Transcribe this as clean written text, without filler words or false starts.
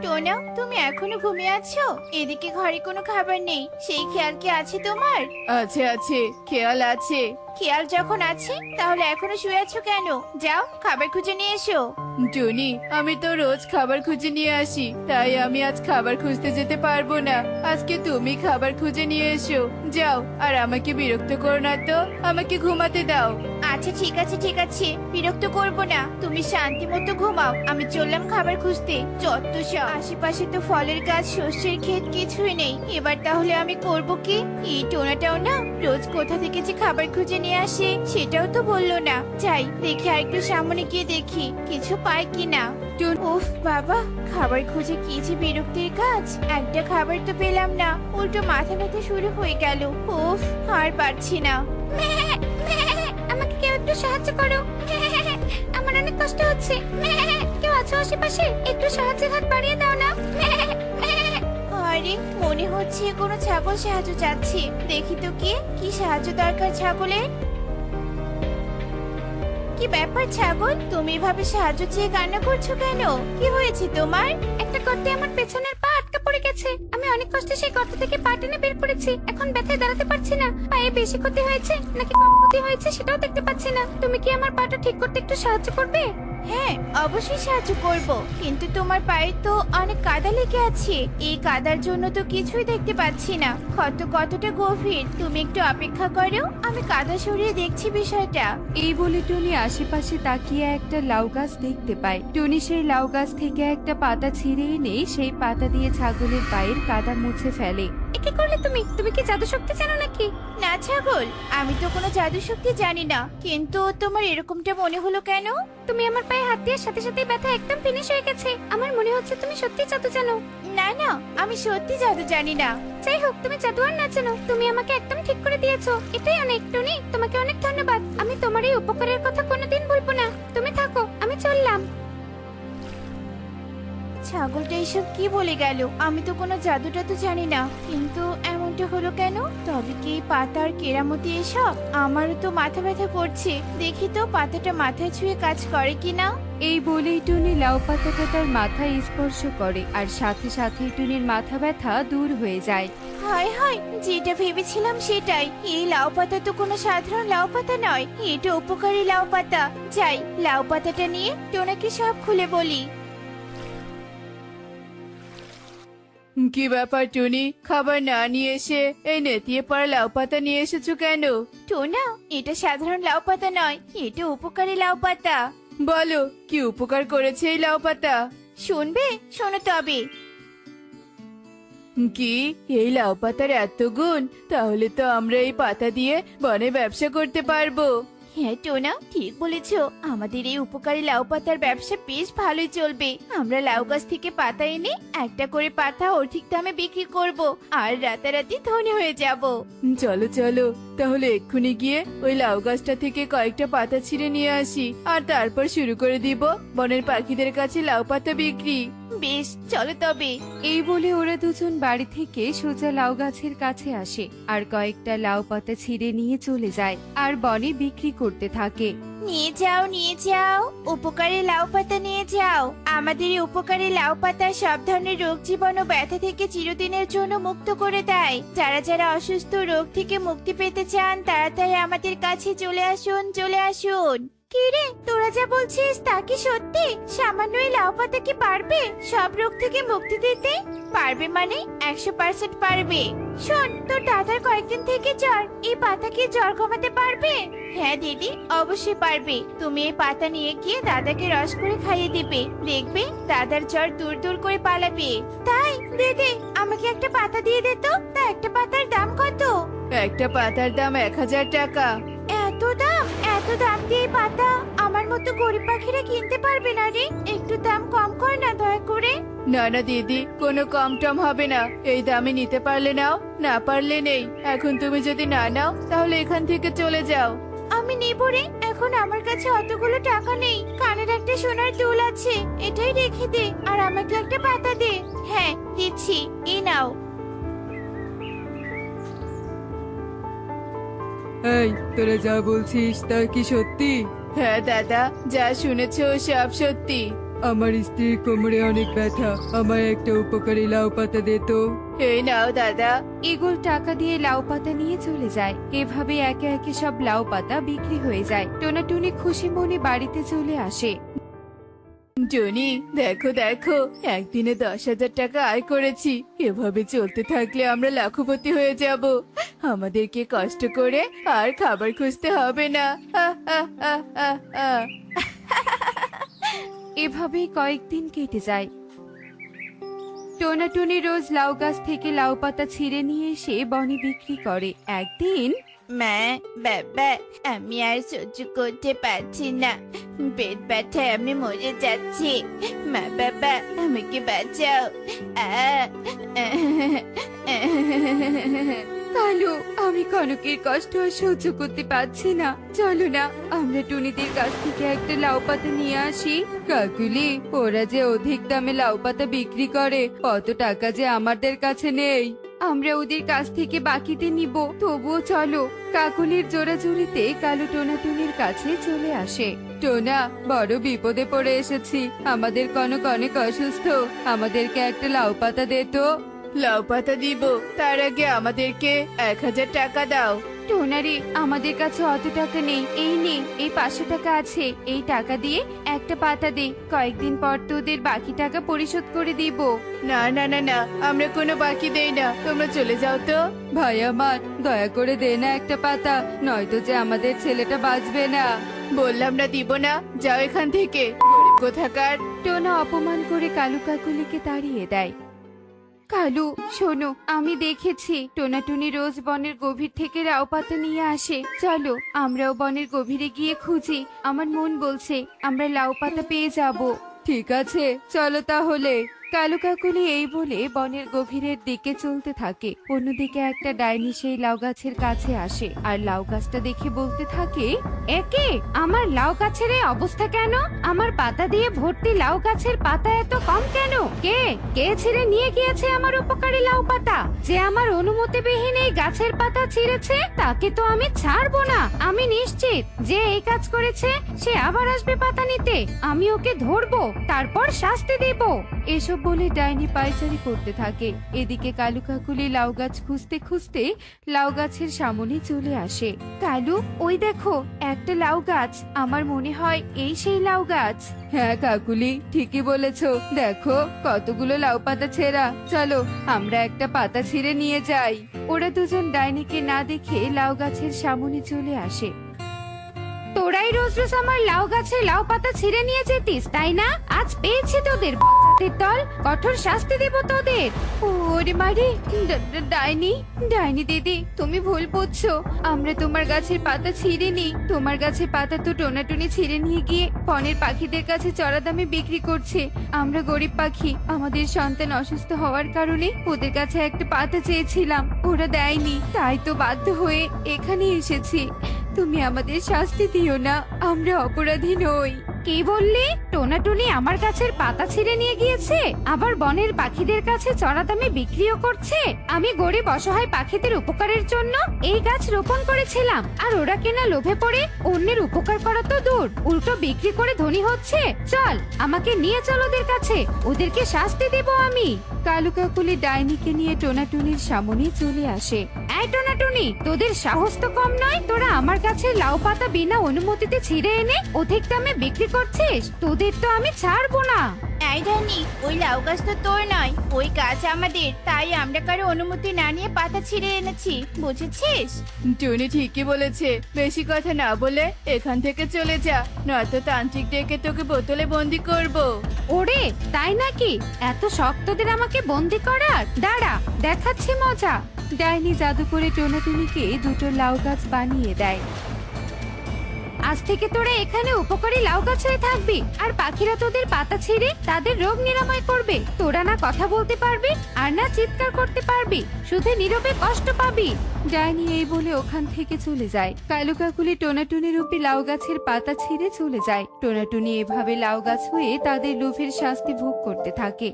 টোনা, তুমি এখনো ঘুমিয়ে আছো? এদিকে ঘরে কোনো খাবার নেই, সেই খেয়াল কি আছে তোমার? আছে আছে, খেয়াল আছে। খেয়াল যখন আছে তাহলে এখনো শুয়ে আছো কেন? যাও খাবার খুঁজে নিয়ে এসো। টুনি, আমি তো রোজ খাবার খুঁজে নিয়ে আসি, তাই আমি আজ খাবার খুঁজতে যেতে পারবো না। আজকে তুমি খাবার খুঁজে নিয়ে এসো। যাও, আর আমাকে বিরক্ত করো না তো, আমাকে ঘুমাতে দাও। আচ্ছা ঠিক আছে ঠিক আছে, বিরক্ত করবো না, তুমি শান্তি মতো ঘুমাও। আমি চললাম খাবার খুঁজতে। যত সব, আশেপাশে তো ফলের গাছ, শস্যের ক্ষেত কিছুই নেই। এবার তাহলে আমি করব কি? এই টোনাটাও না রোজ কোথা থেকে যে খাবার খুঁজে নিয়ে আসে সেটাও তো বললো না। যাই দেখি, আর একটু সামনে গিয়ে দেখি কিছু পাই কিনা। উফ বাবা, খাবার খুঁজে কি যে বিরক্তির কাজ। একটা খাবার তো পেলাম না, উল্টো মাথা ব্যথা শুরু হয়ে গেল। উফ, আর পারছি না। আমাকে কেউ একটু সাহায্য করো, আমার অনেক কষ্ট হচ্ছে। কেউ আছো আশেপাশে? একটু সাহায্যের হাত বাড়িয়ে দাও না। আরে, মনে হচ্ছে কোনো ছাগল সাহায্য চাচ্ছে। দেখি তো কি সাহায্য দরকার ছাগলের। কি ব্যাপার ছাগল, তুমি এভাবে সাহায্য চেয়ে কান্না করছো কেন? কি হয়েছে তোমার? একটা গর্তে আমার পেছনের পা আটকা পড়ে গেছে। আমি অনেক কষ্টে সেই গর্ত থেকে পা টেনে বের করেছি। এখন ব্যথায় দাঁড়াতে পারছি না। পায়ে বেশি ক্ষতি হয়েছে নাকি কম ক্ষতি হয়েছে সেটাও দেখতে পাচ্ছি না। তুমি কি আমার পাটা ঠিক করতে একটু সাহায্য করবে? হ্যাঁ, অবশ্যই সাহায্য করব, কিন্তু তোমার পায়ে তো অনেক কাদা লেগে আছে। এই কাদার জন্য তো কিছুই দেখতে পাচ্ছি না। ক্ষত কতটা গভীর, তুমি একটু অপেক্ষা করো, আমি কাদা সরিয়ে দেখছি বিষয়টা। এই বলে টুনি আশেপাশে তাকিয়ে একটা লাউ গাছ দেখতে পায়। টুনি সেই লাউ গাছ থেকে একটা পাতা ছিঁড়ে এনে সেই পাতা দিয়ে ছাগলের পায়ের কাদা মুছে ফেলে। কি করলে তুমি? তুমি কি জাদু শক্তি জানো নাকি? না ছাগল, আমি তো কোনো জাদু শক্তি জানি না, কিন্তু তোমার এরকমটা মনে হলো কেন? তুমি আমার পায়ে হাত দেওয়ার সাথে সাথে ব্যথা একদম ফিনিশ হয়ে গেছে। আমার মনে হচ্ছে তুমি সত্যি জাদু জানো। না না, আমি সত্যি জাদু জানি না। যাই হোক, তুমি জাদু আর না জানো, তুমি আমাকে একদম ঠিক করে দিয়েছো, এটাই অনেক। টুনি, তোমাকে অনেক ধন্যবাদ। আমি তোমার এই উপকারের কথা কোনোদিন বলবো না। তুমি থাকো, আমি চললাম। ছাগলটা এসব কি বলে গেল? আমি তো কোনো জাদুটা তো জানি না, কিন্তু এমনটা হলো কেন? তবে কি পাতার কেরামতি এসব? আমারও তো মাথা ব্যথা করছে, দেখি তো পাতাটা মাথায় ছুঁয়ে কাজ করে কিনা। এই বলেই টুনি লাউ পাতাটা তার মাথায় স্পর্শ করে, আর সাথে সাথে টুনির মাথা ব্যথা দূর হয়ে যায়। হায় হায়, যেটা ভেবেছিলাম সেটাই। এই লাউ পাতা তো কোনো সাধারণ লাউ পাতা নয়, এটা উপকারী লাউ পাতা। যাই, লাউ পাতাটা নিয়ে টোনাকে সব খুলে বলি। কি ব্যাপার টুনি, খাবার না নিয়ে এসে এই নেতিয়ে পড়া লাউ পাতা নিয়ে এসেছো কেন? টোনা, এটা সাধারণ লাউ পাতা নয়, এটা উপকারী লাউ পাতা। বলো, কি উপকার করেছে এই লাউ পাতা? শুনবে? শোনো তবে। কি, এই লাউ পাতার এত গুণ? তাহলে তো আমরা এই পাতা দিয়ে বনে ব্যবসা করতে পারবো। হ্যাঁ টোনা, ঠিক বলেছ, আমাদের এই উপকারী লাউ পাতার ব্যবসা বেশ ভালোই চলবে। আমরা লাউ গাছ থেকে পাতা এনে একটা করে পাতা অধিক দামে বিক্রি করব, আর রাতারাতি ধনী হয়ে যাব। চলো চলো, তাহলে এক্ষুনি গিয়ে ওই লাউ গাছটা থেকে কয়েকটা পাতা ছিঁড়ে নিয়ে আসি, আর তারপর শুরু করে দিব বনের পাখিদের কাছে লাউ পাতা বিক্রি। বেশ, চলো তবে। এই বলে ওরা দুজন বাড়ি থেকে সোজা লাউ গাছের কাছে আসে, আর কয়েকটা লাউ পাতা ছিঁড়ে নিয়ে চলে যায়, আর বনে বিক্রি করতে থাকে। নিয়ে যাও নিয়ে যাও, উপকারী লাউ পাতা নিয়ে যাও। আমাদের এই উপকারী লাউ পাতা সব ধরনের রোগ জীবাণু ও ব্যথা থেকে চিরদিনের জন্য মুক্ত করে দেয়। যারা যারা অসুস্থ, রোগ থেকে মুক্তি পেতে চান, তাড়াতাড়ি আমাদের কাছে চলে আসুন চলে আসুন। কি রে, তোরা যা বলছিস তা কি সত্যি? সামান্য এই লাউ পাতা কি পারবে সব রোগ থেকে মুক্তি দিতে? পারবে মানে 100% পারবে। শোন, তোর দাদার কয়েকদিন থেকে জ্বর, এই পাতা কি জ্বর কমাতে পারবে? হ্যাঁ দিদি, অবশ্যই পারবে। তুমি এই পাতা নিয়ে গিয়ে দাদাকে রস করে খাইয়ে দিবে, দেখবে দাদার জ্বর দূর দূর করে পালাবে। তাই? দে দে, আমাকে একটা পাতা দিয়ে দে তো। তা একটা পাতার দাম কত? একটা পাতার দাম 1000 টাকা। এত দাম? এত দাম দিয়ে এই পাতা আমার মতো গরিব পাখিরা কিনতে পারবে না রে? একটু দাম কম কর না দয়া করে। না না দিদি, কোনো কম টম হবে না। এই দামে নিতে পারলে নাও, না পারলে নেই। এখন তুমি যদি না নাও তাহলে এখান থেকে চলে যাও। আমি নেব রে, এখন আমার কাছে অতগুলো টাকা নেই। কানের একটা সোনার দুল আছে, এটাই রেখে দে, আর আমাকে একটা পাতা দে। হ্যাঁ দিচ্ছি, এই নাও। এই, তোরা যা বলছিস তা কি সত্যি? হ্যাঁ দাদা, যা শুনেছো সব সত্যি। আমার স্ত্রীর কোমরে অনেক ব্যথা, আমার একটা উপকারী লাউ পাতা দে তো। এই নাও দাদা। ইগল টাকা দিয়ে লাউ পাতা নিয়ে চলে যায়। এভাবে একে একে সব লাউ পাতা বিক্রি হয়ে যায়। টোনাটুনি খুশি মনে বাড়িতে চলে আসে। টনি, দেখো দেখো, একদিনে 10,000 টাকা আয় করেছি। এভাবে চলতে থাকলে আমরা লাখপতি হয়ে যাব। আমাদেরকে কষ্ট করে আর খাবার খুঁজতে হবে না। আহ, আহ, আহ, আহ, আহ। এভাবেই কয়েকদিন কেটে যায়। টোনাটুনি রোজ লাউ গাছ থেকে লাউ পাতা ছিঁড়ে নিয়ে এসে বনে বিক্রি করে। একদিন মা, বাবা, আমি আর সহ্য করতে পারছি না। পেট ব্যথায় আমি মরে যাচ্ছি। মা, বাবা, আমাকে বাঁচাও। কালু, আমি কনকের কষ্ট আর সহ্য করতে পারছি না। চলো না, আমরা টুনিদের কাছ থেকে একটা লাউ পাতা নিয়ে আসি। কাকুলি, ওরা যে অধিক দামে লাউ পাতা বিক্রি করে, অত টাকা যে আমাদের কাছে নেই। আমরা ওদের কাছ থেকে বাকিতে নিব, তবুও চলো। কাকুলির জোরাজুরিতে কালু টোনাটুনির কাছে চলে আসে। টোনা, বড় বিপদে পড়ে এসেছি। আমাদের কনক অনেক অসুস্থ, আমাদেরকে একটা লাউ পাতা দে তো। লাউ পাতা দিব, তার আগে আমাদেরকে 1,000 টাকা দাও। টোনারি, আমাদের কাছে অত টাকা নেই। এই নে, এই 500 টাকা আছে। এই টাকা দিয়ে একটা পাতা দে, কয়েকদিন পর তোদের বাকি টাকা পরিশোধ করে দিব। না না না না, আমরা কোনো বাকি দেই না, তোমরা চলে যাও তো। ভাই আমার, দয়া করে দে না একটা পাতা, নয়তো যে আমাদের ছেলেটা বাঁচবে না। বললাম না দিব না, যাও এখান থেকে, গরিব কোথাকার। টোনা অপমান করে কালু কাকুলিকে তাড়িয়ে দেয়। কালু, শোনো, আমি দেখেছি টোনাটুনি রোজ বনের গভীর থেকে লাউ পাতা নিয়ে আসে। চলো, আমরাও বনের গভীরে গিয়ে খুঁজি। আমার মন বলছে আমরা লাউ পাতা পেয়ে যাব। ঠিক আছে, চলো তাহলে। কালু কাকুলি এই বলে বনের গভীরের দিকে চলতে থাকে। অন্যদিকে একটা ডাইনি সেই লাউ গাছের কাছে আসে আর লাউ গাছটা দেখে বলতে থাকে, একে আমার লাউ গাছের এই অবস্থা কেন? আমার পাতা দিয়ে ভর্তি লাউ গাছের পাতা এত কম কেন? কে কে ছিঁড়ে নিয়ে গিয়েছে আমার উপকারী লাউ পাতা? যে আমার অনুমতিবিহীন এই গাছের পাতা ছিঁড়েছে তাকে তো আমি ছাড়বো না। আমি নিশ্চিত যে এই কাজ করেছে সে আবার আসবে পাতা নিতে। আমি ওকে ধরবো, তারপর শাস্তি দেব। এসব বলে ডাইনি পায়চারি করতে থাকে। এদিকে কালু কাকুলি লাউ গাছ খুঁজতে খুঁজতে লাউ গাছের সামনে চলে আসে। কালু, ওই দেখো একটা লাউ গাছ, আমার মনে হয় এই সেই লাউ গাছ। হ্যাঁ কাকুলি, ঠিকই বলেছো। দেখো কতগুলো লাউ পাতা ছেঁড়া। চলো, আমরা একটা পাতা ছিঁড়ে নিয়ে যাই। ওরা দুজন ডাইনিকে না দেখে লাউ গাছের সামনে চলে আসে। তোরাই রোজ রোজ আমার লাউ গাছের লাউ পাতা ছিঁড়ে নিয়ে যেতিস, তাই না? আজ পেয়েছি তোদের বাচ্চাদের দল, কঠোর শাস্তি দেব তোদের। ওরে মারি, ডাইনি ডাইনি দিদি, তুমি ভুল বুঝছো। আমরা তোমার গাছের পাতা ছিঁড়িনি। তোমার গাছের পাতা তো টোনাটুনি ছিঁড়ে নিয়ে গিয়ে বনের পাখিদের কাছে চড়া দামে বিক্রি করছে। আমরা গরিব পাখি, আমাদের সন্তান অসুস্থ হওয়ার কারণে ওদের কাছে একটা পাতা চেয়েছিলাম, ওরা দেয়নি। তাই তো বাধ্য হয়ে এখানে এসেছি। তুমি আমাদের শাস্তি দিও না, আমরা অপরাধী নই। কি বললি? টোনাটুনি আমার গাছের পাতা ছিঁড়ে নিয়ে গিয়েছে, আবার বনের পাখিদের কাছে চড়া দামে বিক্রিও করছে। আমি গরিব অসহায় পাখিদের উপকারের জন্য এই গাছ রোপণ করেছিলাম, আর ওরা কেনা লোভে পড়ে অন্যের উপকার করা তো দূর, উল্টো বিক্রি করে ধনী হচ্ছে। চল, আমাকে নিয়ে চল ওদের কাছে, ওদেরকে শাস্তি দেব আমি। কালু কাকুলি ডাইনিকে নিয়ে টোনাটুনির সামনে চলে আসে। এই টোনাটুনি, তোদের সাহস তো কম নয়। তোরা আমার কাছে লাউ পাতা বিনা অনুমতিতে ছিঁড়ে এনে অধিক দামে বিক্রি করছিস। তোদের তো আমি ছাড়বো না। এই ডাইনি, ওই লাউ গাছ তো তোর নয়, ওই গাছ আমাদের। তাই আমরা কারো অনুমতি না নিয়ে পাতা ছিঁড়ে এনেছি, বুঝেছিস? টুনি ঠিকই বলেছে, বেশি কথা না বলে এখান থেকে চলে যা, নয়তো তান্ত্রিক ডেকে তোকে বোতলে বন্দি করব। ওরে, তাই নাকি? এত শখ তোদের আমাকে বন্দি করার? দাঁড়া, দেখাচ্ছি মজা। ডাইনি জাদু করে টোনাটুনিকে দুটো লাউ গাছ বানিয়ে দেয়। আজ থেকে তোরা এখানে উপকারী লাউ গাছ হয়ে থাকবি, আর পাখিরা তোদের পাতা ছিঁড়ে তাদের রোগ নিরাময় করবে। তোরা না কথা বলতে পারবি আর না চিৎকার করতে পারবি, শুধু নীরবে কষ্ট পাবি। ডাইনি এই বলে ওখান থেকে চলে যায়। কালু কাকুলি টোনাটুনি রূপী লাউ গাছের পাতা ছিঁড়ে চলে যায়। টোনাটুনি এভাবে লাউ গাছ হয়ে তাদের লোভের শাস্তি ভোগ করতে থাকে।